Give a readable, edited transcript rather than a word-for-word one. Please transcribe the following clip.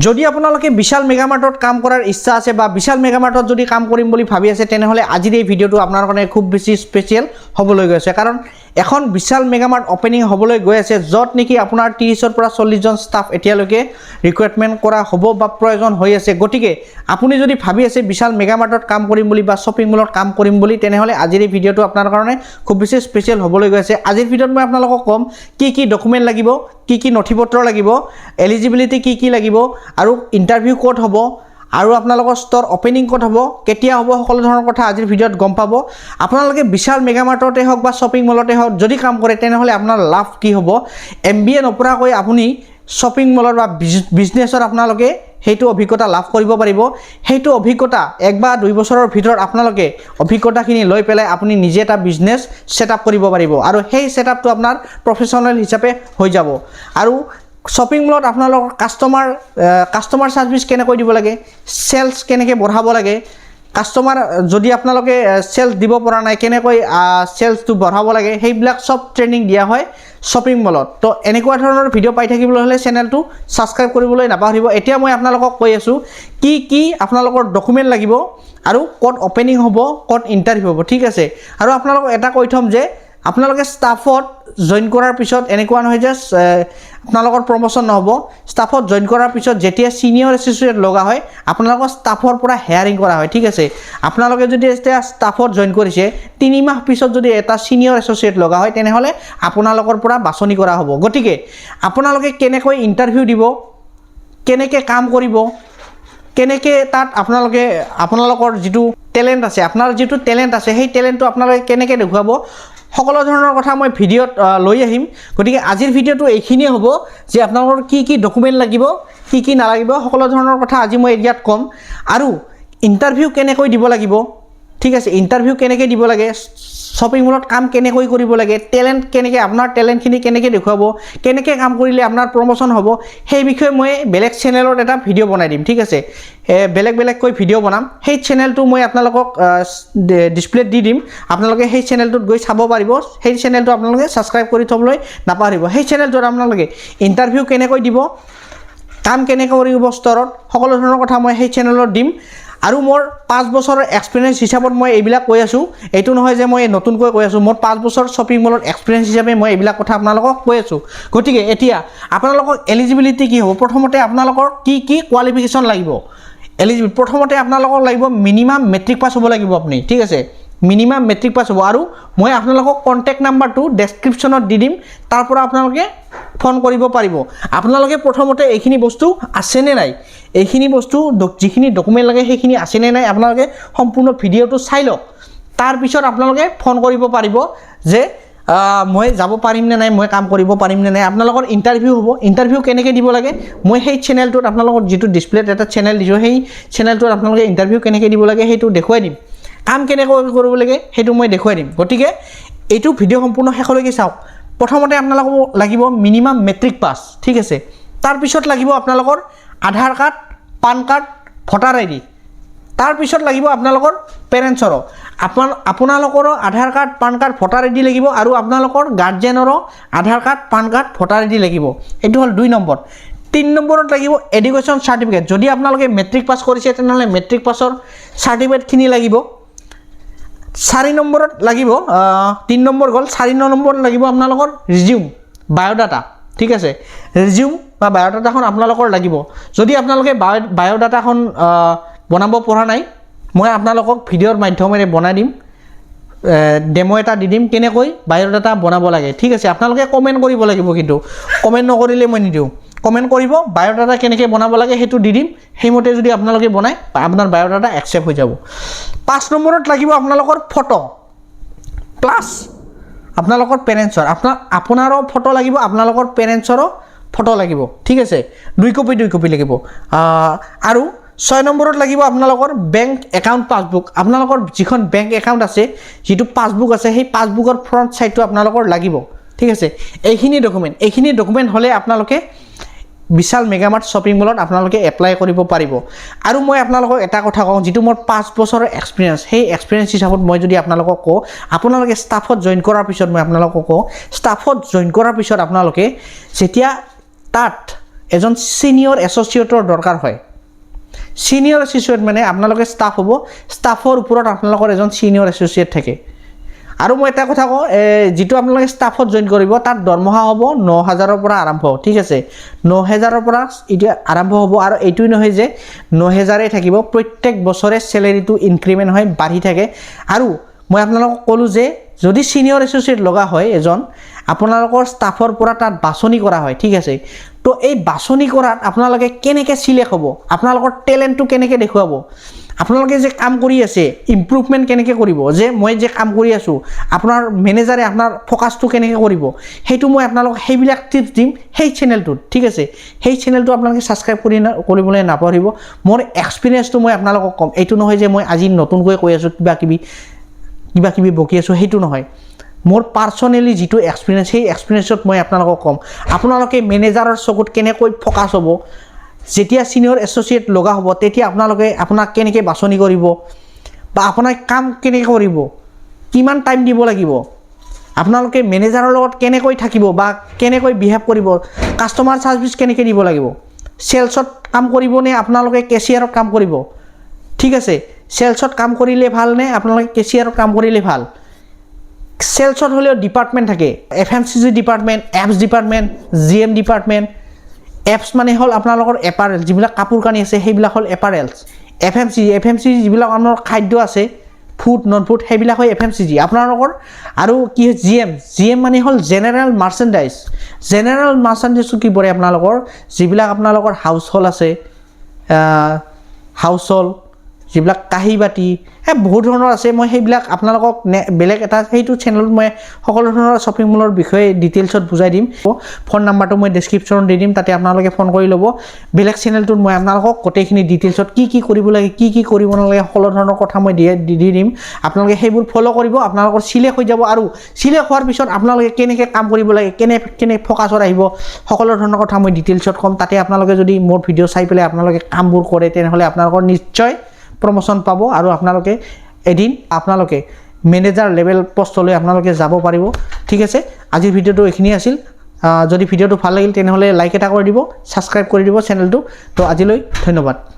যদি আপোনালোকে বিশাল মেগামাৰ্টত কাম কৰাৰ ইচ্ছা আছে বা বিশাল মেগামাৰ্টত যদি কাম কৰিম বুলি ভাবি আছে তেনেহ'লে আজিৰ এই ভিডিঅ'টো আপোনাৰ কাৰণে খুব বেছি স্পেচিয়েল হ'বলৈ গৈ আছে কাৰণ এখন বিশাল মেগামাৰ্ট অপেনিং হ'বলৈ গৈ আছে য'ত নেকি আপোনাৰ 30ৰ পৰা 40 জন ষ্টাফ এতিয়ালৈকে ৰিক্ৰুইটমেণ্ট কৰা হ'ব বা প্ৰয়োজন হৈ আছে গতিকে আপুনি যদি ভাবি আছে বিশাল মেগামাৰ্টত কাম কৰিম বুলি বা শ্বপিং মলত কাম কৰিম বুলি তেনেহ'লে আজিৰ এই ভিডিঅ'টো আপোনাৰ কাৰণে খুব বেছি স্পেচিয়েল হ'বলৈ গৈ আছে আজিৰ ভিডিঅ'ত মই আপোনালোকক ক'ম কি ডকুমেণ্ট লাগিব কি নথিপত্ৰ লাগিব এলিজিবিলিটি কি লাগিব আৰু ইণ্টাৰভিউ ক'ত হ'ব আৰু আপোনালোকৰ ষ্টৰ অপেনিং ক'ত হ'ব কেতিয়া হ'ব সকলো ধৰণৰ কথা আজিৰ ভিডিঅ'ত গম পাব আপোনালোকে বিশাল মেগামাৰ্টতে হওক বা শ্বপিং মলতে হওক যদি কাম কৰে তেনেহ'লে আপোনাৰ লাভ কি হ'ব MBA নপঢ়াকৈ আপুনি শ্বপিং মলৰ বা বিজনেছৰ আপোনালোকে সেইটো অভিজ্ঞতা লাভ কৰিব পাৰিব সেইটো অভিজ্ঞতা 1 বা 2 বছৰৰ ভিতৰত আপোনালোকে অভিজ্ঞতাখিনি লৈ পেলাই আপুনি নিজে এটা বিজনেছ সেটআপ কৰিব পাৰিব আৰু সেই সেটআপটো আপোনাৰ প্ৰফেশনেল হিচাপে হৈ যাব আৰু শ্বপিং মলত আপোনালোকৰ কাষ্টমাৰ সাৰ্ভিস কেনেকৈ দিব লাগে সেলস কেনেকৈ বঢ়াব লাগে কাষ্টমাৰ যদি আপোনালোকে সেলস দিব পৰা নাই কেনেকৈ সেলসটো বঢ়াব লাগে সেইবিলাক সব ট্ৰেইনিং দিয়া হয় শ্বপিং মলত তো এনেকুৱা ধৰণৰ ভিডিঅ' পাই থাকিবলৈ হ'লে চেনেলটো সাবস্ক্ৰাইব কৰিবলৈ নাপাহৰিব এতিয়া মই আপোনালোকক কৈ আছো কি আপোনালোকৰ ডকুমেণ্ট লাগিব আৰু ক'ত অপেনিং হ'ব ক'ত ইণ্টাৰভিউ হ'ব ঠিক আছে আৰু আপোনালোকক এটা কৈ থম যে আপোনালোকে ষ্টাফত জয়েন কৰাৰ পিছত এনেকুৱা নহয় যে আপোনালোকৰ প্ৰমোশন নহব ষ্টাফত জয়েন কৰাৰ পিছত যেতিয়া সিনিয়ৰ এছ'চিয়েট লগা হয় আপোনালোকৰ ষ্টাফৰ পৰা হায়াৰিং কৰা হয় ঠিক আছে আপোনালোকে যদি এতিয়া ষ্টাফত জয়েন কৰিছে 3 মাহ পিছত যদি এটা সিনিয়ৰ এছ'চিয়েট লগা হয় তেনেহ'লে আপোনালোকৰ পৰা বাছনি কৰা হ'ব গতিকে আপোনালোকে কেনেকৈ ইণ্টাৰভিউ দিব কেনেকৈ কাম কৰিব কেনেকৈ তাত আপোনালোকৰ যিটো টেলেণ্ট আছে আপোনাৰ যিটো টেলেণ্ট আছে সেই টেলেণ্টটো আপোনালোকে কেনেকৈ দেখুৱাব সকলো ধৰণৰ কথা মই ভিডিঅ'ত লৈ আহিম গতিকে আজিৰ ভিডিঅ'টো এইখিনিয়ে হ'ব যে আপোনালোকৰ কি ডকুমেণ্ট লাগিব কি নালাগিব সকলো ধৰণৰ কথা আজি মই ইয়াত ক'ম আৰু ইণ্টাৰভিউ কেনেকৈ দিব লাগিব ঠিক আছে ইণ্টাৰভিউ কেনেকৈ দিব লাগে শ্বপিং মলত কাম কেনেকৈ কৰিব লাগে টেলেণ্ট কেনেকৈ আপোনাৰ টেলেণ্টখিনি কেনেকৈ দেখুৱাব কেনেকৈ কাম কৰিলে আপোনাৰ প্ৰমোশন হ'ব সেই বিষয়ে মই বেলেগ চেনেলত এটা ভিডিঅ' বনাই দিম ঠিক আছে বেলেগকৈ ভিডিঅ' বনাম সেই চেনেলটো মই আপোনালোকক ডিসপ্লেত দি দিম আপোনালোকে সেই চেনেলটোত গৈ চাব পাৰিব সেই চেনেলটো আপোনালোকে সাবস্ক্ৰাইব কৰি থবলৈ নাপাহৰিব সেই চেনেলটোত আপোনালোকে ইণ্টাৰভিউ কেনেকৈ দিব কাম কেনেকৈ কৰিব ষ্টৰত সকলো ধৰণৰ কথা মই সেই চেনেলত দিম আৰু মোৰ 5 বছৰৰ এক্সপেৰিয়েন্স হিচাপত মই এইবিলাক কৈ আছো এইটো নহয় যে মই নতুনকৈ কৈ আছো মোৰ 5 বছৰ শ্বপিং মলত এক্সপেৰিয়েন্স হিচাপে মই এইবিলাক কথা আপোনালোকক কৈ আছো গতিকে এতিয়া আপোনালোকৰ এলিজিবিলিটি কি হ'ব প্ৰথমতে আপোনালোকৰ কি কোৱালিফিকেশন লাগিব এলিজিবল প্ৰথমতে আপোনালোকৰ লাগিব মিনিমাম মেট্ৰিক পাছ হ'ব লাগিব আপুনি ঠিক আছে মিনিমাম মেট্ৰিক পাছ হ'ব আৰু মই আপোনালোকক কন্টেক্ট নাম্বাৰটো ডেসক্ৰিপচনত দি দিম তাৰ পৰা আপোনালোকে ফোন কৰিব পাৰিব আপোনালোকে প্ৰথমতে এইখিনি বস্তু আছে নে নাই এইখিনি বস্তু যিখিনি ডকুমেণ্ট লাগে সেইখিনি আছে নে নাই আপোনালোকে সম্পূৰ্ণ ভিডিঅ'টো চাই লওক তাৰ পিছত আপোনালোকে ফোন কৰিব পাৰিব যে মই যাব পাৰিম নে নাই মই কাম কৰিব পাৰিম নে নাই আপোনালোকৰ ইণ্টাৰভিউ হ'ব ইণ্টাৰভিউ কেনেকৈ দিব লাগে মই সেই চেনেলটোত আপোনালোকৰ যিটো ডিসপ্লেত এটা চেনেল দিছো সেই চেনেলটোত আপোনালোকে ইণ্টাৰভিউ কেনেকৈ দিব লাগে সেইটো দেখুৱাই দিম কাম কেনেকৈ কৰিব লাগে সেইটো মই দেখুৱাই দিম গতিকে এইটো ভিডিঅ' সম্পূৰ্ণ শেষলৈকে চাওক প্ৰথমতে আপোনালোকক লাগিব মিনিমাম মেট্ৰিক পাছ ঠিক আছে তাৰ পিছত লাগিব আপোনালোকৰ Aadhaar card PAN card voter ID তাৰ পিছত লাগিব আপোনালোকৰ পেৰেণ্টছৰ আপোনালোকৰ Aadhaar card PAN card voter ID লাগিব আৰু আপোনালোকৰ গাৰ্ডিয়ানৰ Aadhaar card PAN card voter ID লাগিব এইটো হ'ল 2 নম্বৰ 3 নম্বৰত লাগিব এডুকেশ্যন সাৰ্টিফিকেট যদি আপোনালোকে মেট্ৰিক পাছ কৰিছে তেনেহ'লে মেট্ৰিক পাছৰ সাৰ্টিফিকেটখিনি লাগিব 4 নম্বৰত লাগিব 3 নম্বৰ গ'ল 4 নম্বৰত লাগিব আপোনালোকৰ ৰিজিউম বায়োডাটা ঠিক আছে ৰিজিউম বা বায়োডাটাখন আপোনালোকৰ লাগিব যদি আপোনালোকে বায়োডাটাখন বনাব পৰা নাই মই আপোনালোকক ভিডিঅ'ৰ মাধ্যমেৰে বনাই দিম ডেমো এটা দি দিম কেনেকৈ বায়োডাটা বনাব লাগে ঠিক আছে আপোনালোকে কমেন্ট কৰিব লাগিব কিন্তু কমেন্ট নকৰিলে মই নিদিওঁ কমেন্ট কৰিব বায়োডাটা কেনেকৈ বনাব লাগে সেইটো দি দিম সেইমতে যদি আপোনালোকে বনায় আপোনাৰ বায়োডাটা একচেপ্ট হৈ যাব 5 নম্বৰত লাগিব আপোনালোকৰ ফটো প্লাছ আপোনালোকৰ পেৰেণ্টছৰ আপোনাৰো ফটো লাগিব আপোনালোকৰ পেৰেণ্টছৰো ফটো লাগিব ঠিক আছে 2 কপি লাগিব আৰু 6 নম্বৰত লাগিব আপোনালোকৰ বেংক একাউণ্ট পাছবুক আপোনালোকৰ যিখন বেংক একাউণ্ট আছে যিটো পাছবুক আছে সেই পাছবুকৰ ফ্ৰণ্ট সাইডটো আপোনালোকৰ লাগিব ঠিক আছে এইখিনি ডকুমেণ্ট হ'লে আপোনালোকে বিশাল মেগামাৰ্ট শ্বপিং মলত আপোনালোকে এপ্লাই কৰিব পাৰিব আৰু মই আপোনালোকক এটা কথা কওঁ যেটো মোৰ 5 বছৰৰ এক্সপেৰিয়েন্স সেই এক্সপেৰিয়েন্স হিচাপত মই যদি আপোনালোকক কওঁ আপোনালোকে ষ্টাফত জয়েন কৰাৰ পিছত মই আপোনালোকক কওঁ ষ্টাফত জয়েন কৰাৰ পিছত আপোনালোকে যেতিয়া তাত এজন ছিনিয়ৰ এছ'চিয়েটৰ দৰকাৰ হয়। ছিনিয়ৰ এছ'চিয়েট মানে আপোনালোকে ষ্টাফ হ'ব, ষ্টাফৰ ওপৰত আপোনালোকৰ এজন ছিনিয়ৰ এছ'চিয়েট থাকে। আৰু মই এটা কথা কওঁ, যিটো আপোনালোকে ষ্টাফত জইন কৰিব তাত দৰমহা হ'ব 9,000ৰ পৰা আৰম্ভ, ঠিক আছে। 9,000ৰ পৰা এতিয়া আৰম্ভ হ'ব। আৰু এইটোৱেই নহয় যে 9,000ই থাকিব, প্ৰত্যেক বছৰে চেলেৰিটো ইনক্ৰিমেণ্ট হয়, বাঢ়ি থাকে। আৰু মই আপোনালোকক ক'লোঁ যে যদি ছিনিয়ৰ এছ'চিয়েট লগা হয় এজন, আপোনালোকৰ ষ্টাফৰ পৰা তাত বাছনি কৰা হয়, ঠিক আছে। তো এই বাছনি কৰাত আপোনালোকে কেনেকৈ চিলেক্ট হ'ব, আপোনালোকৰ টেলেণ্টটো কেনেকৈ দেখুৱাব, আপোনালোকে যে কাম কৰি আছে ইম্প্ৰুভমেণ্ট কেনেকৈ কৰিব, যে মই যে কাম কৰি আছোঁ আপোনাৰ মেনেজাৰে আপোনাৰ ফ'কাছটো কেনেকৈ কৰিব, সেইটো মই আপোনালোকক সেইবিলাক টিপছ দিম সেই চেনেলটোত, ঠিক আছে। সেই চেনেলটো আপোনালোকে ছাবস্ক্ৰাইব কৰিবলৈ নাপাহৰিব। মোৰ এক্সপিৰিয়েঞ্চটো মই আপোনালোকক ক'ম, এইটো নহয় যে মই আজি নতুনকৈ কৈ আছোঁ কিবা কিবি বকি আছোঁ, সেইটো নহয়। মোৰ পাৰ্চনেলি যিটো এক্সপিৰিয়েঞ্চ, সেই এক্সপিৰিয়েঞ্চত মই আপোনালোকক ক'ম আপোনালোকে মেনেজাৰৰ চকুত কেনেকৈ ফ'কাছ হ'ব, যেতিয়া ছিনিয়ৰ এছ'চিয়েট লগা হ'ব তেতিয়া আপোনাক কেনেকৈ বাছনি কৰিব, বা আপোনাক কাম কেনেকৈ কৰিব, কিমান টাইম দিব লাগিব, আপোনালোকে মেনেজাৰৰ লগত কেনেকৈ থাকিব বা কেনেকৈ বিহেভ কৰিব, কাষ্টমাৰ ছাৰ্ভিচ কেনেকৈ দিব লাগিব, চেলছত কাম কৰিবনে আপোনালোকে কেচিয়াৰত কাম কৰিব, ঠিক আছে। চেলছত কাম কৰিলে ভাল নে আপোনালোকে কেচিয়াৰত কাম কৰিলে ভাল। চেলছত হ'লেও ডিপাৰ্টমেণ্ট থাকে, FMCG department, apps department, GM department. Apps মানে হ'ল আপোনালোকৰ এপাৰেল, যিবিলাক কাপোৰ কানি আছে সেইবিলাক হ'ল এপাৰেলছ। FMCG যিবিলাক আমাৰ খাদ্য আছে, ফুড নন ফুড, সেইবিলাক হয় FMCG আপোনালোকৰ। আৰু কি হয় GM মানে হ'ল জেনেৰেল মাৰ্চেণ্টাইজ। জেনেৰেল মাৰ্চেণ্টাইজটো কি পৰে আপোনালোকৰ, যিবিলাক আপোনালোকৰ হাউচ হোল্ড আছে, হাউচ হোল্ড যিবিলাক কাঁহী বাতি, বহুত ধৰণৰ আছে। মই সেইবিলাক আপোনালোকক বেলেগ এটা সেইটো চেনেলত মই সকলো ধৰণৰ শ্বপিং মলৰ বিষয়ে ডিটেইলছত বুজাই দিম। ফোন নাম্বাৰটো মই ডেছক্ৰিপশ্যনত দি দিম, তাতে আপোনালোকে ফোন কৰি ল'ব। বেলেগ চেনেলটোত মই আপোনালোকক গোটেইখিনি ডিটেইলছত কি কৰিব লাগে, কি কৰিব নালাগে, সকলো ধৰণৰ কথা মই দি দিম। আপোনালোকে সেইবোৰ ফ'ল' কৰিব, আপোনালোকৰ চিলেক্ট হৈ যাব। আৰু চিলেক্ট হোৱাৰ পিছত আপোনালোকে কেনেকৈ কাম কৰিব লাগে, কেনে ফ'কাছত আহিব, সকলো ধৰণৰ কথা মই ডিটেইলছত ক'ম। তাতে আপোনালোকে যদি মোৰ ভিডিঅ' চাই পেলাই আপোনালোকে কামবোৰ কৰে তেনেহ'লে আপোনালোকৰ নিশ্চয় প্ৰমোশ্যন পাব, আৰু আপোনালোকে এদিন মেনেজাৰ লেভেল পষ্টলৈ আপোনালোকে যাব পাৰিব, ঠিক আছে। আজিৰ ভিডিঅ'টো এইখিনি আছিল। যদি ভিডিঅ'টো ভাল লাগিল তেনেহ'লে লাইক এটা কৰি দিব, ছাবস্ক্ৰাইব কৰি দিব চেনেলটো। তো আজিলৈ ধন্যবাদ।